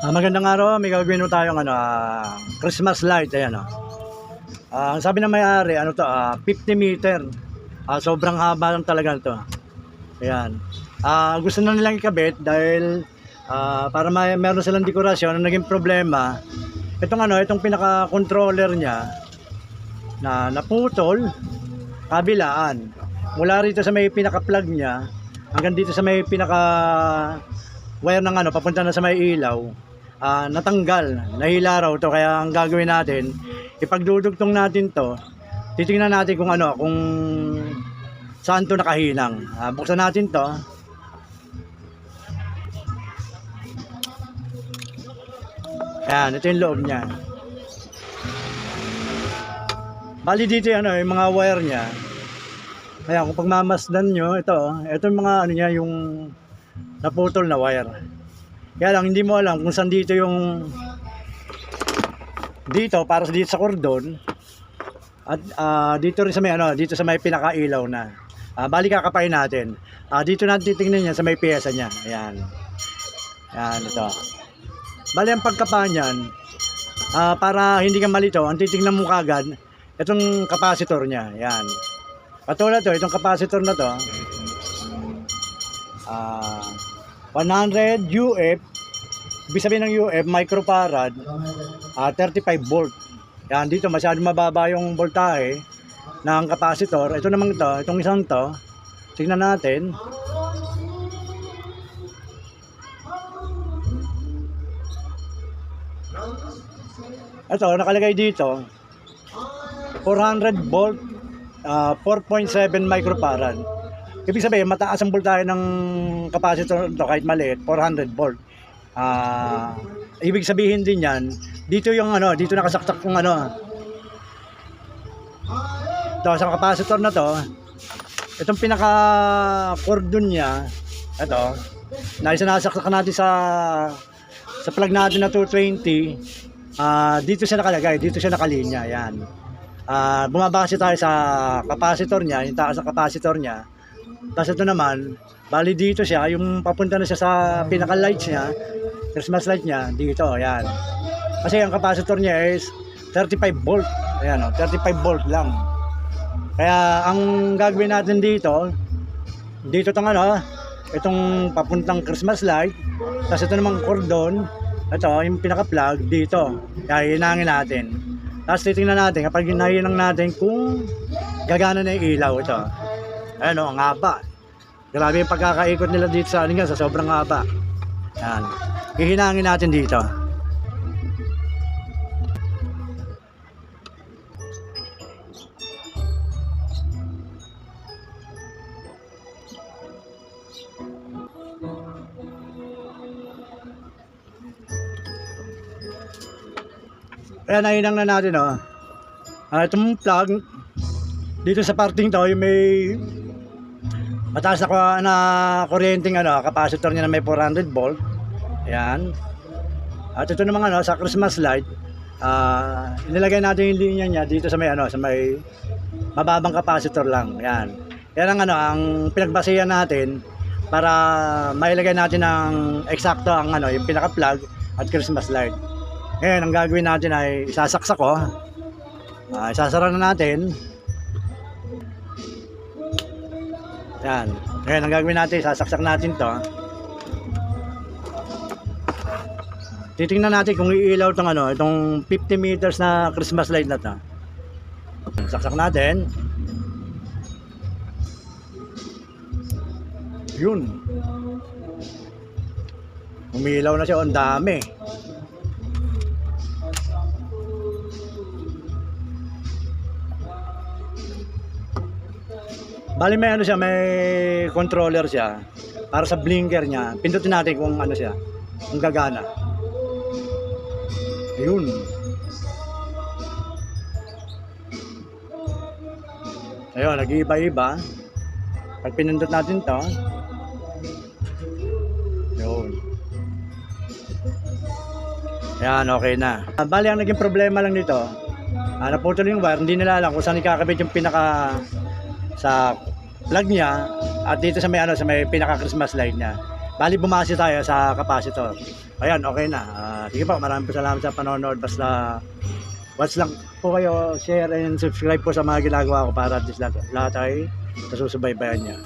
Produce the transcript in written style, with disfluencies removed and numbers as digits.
Magandang araw, may gagawin mo tayong Christmas light, ayan ang sabi ng may-ari, 50 meter. Sobrang haba lang talaga ito. Ayan. Gusto na nilang ikabit dahil para meron silang dekorasyon. Ang naging problema, itong pinaka-controller niya na naputol kabilaan. Mula rito sa may pinaka-plug niya hanggang dito sa may pinaka-wire ng papunta na sa may ilaw. Natanggal, nahila raw to, kaya ang gagawin natin, ipagdudugtong natin to, titingnan natin kung saan to nakahinang. Buksan natin to. Ayan, ito yung loob niya. Bali dito yung mga wire niya. Ayan, kung pagmamasdan nyo, ito yung mga niya, yung naputol na wire. Kaya lang hindi mo alam kung saan dito yung para dito sa cordon at dito rin sa may dito sa may pinakailaw na. Bali kakapain natin. Dito natin titingnan niya sa may piyesa niya. Ayan. Ayan ito. Bali ang pagkapa niyan, para hindi ka malito, ang titingnan mo kagad itong capacitor niya. Ayan. Katulad to, itong capacitor na to. 100 UF, ibig sabihin ng UF, microfarad, 35 volt. Yan, dito masyadong mababa yung voltahe ng capacitor. Ito naman itong isang to, tingnan natin. Ito, nakalagay dito, 400 volt, 4.7 microfarad. Ibig sabihin, mataas ang voltahe ng capacitor ito kahit maliit, 400 volt. Ibig sabihin din yan, dito yung dito nakasaksak yung ito, sa capacitor na to, itong pinaka-cordon niya, ito, na isinasaksak natin sa plug natin na 220, dito siya nakalagay, dito siya nakalinya, yan. Bumaba kasi tayo sa capacitor niya, yung taas sa capacitor niya. Tapos ito naman, bali dito siya, yung papunta na siya sa pinaka-lights niya, Christmas light niya, dito, ayan. Kasi ang capacitor niya is 35 volt, ayan 35 volt lang. Kaya ang gagawin natin dito itong papuntang Christmas light, tapos ito namang cordon, ito, yung pinaka-plug dito, kaya hinangin natin. Tapos titingnan natin, kapag hinahinang natin kung gagana na yung ilaw ito. Ayan ang haba. Grabe yung pagkakaikot nila dito sa sa sobrang haba. Ayan. Hihinangin natin dito. Ayan, nahinang na natin itong plug dito sa parting to, yung may mataas na kuryenteng capacitor niya na may 400 volt. Ayan. At ito naman sa Christmas light, inilagay natin yung linya niya dito sa may mababang capacitor lang. Ayan. Yan ang pinagbasihan natin para mailagay natin ng eksakto yung pinaka-plug at Christmas light. Ngayon, ang gagawin natin ay isasaksak ko. Isasara na natin. Yan. Ngayon, ang gagawin natin, sasaksak natin to. Titingnan natin kung iilaw itong 50 meters na Christmas light na to. Saksak natin. Yun. Umiilaw na siya, ang dami. Bali may siya, may controller siya para sa blinker niya. Pindutin natin kung siya, kung gagana. Ayun. Ayun, nag-iiba-iba. Pag pinindot natin to, ayun. Ayan, okay na. Bali ang naging problema lang dito, naputol yung wire, hindi nila alam kung saan ikakabit yung sa plug niya at dito sa may pinaka Christmas light niya. Bali bumase tayo sa capacitor. Ayan, okay na. Sige po, maraming po salamat sa panonood. Basta watch lang po kayo, share and subscribe po sa mga ginagawa ko para at least lahat ay nasusubaybayan niya.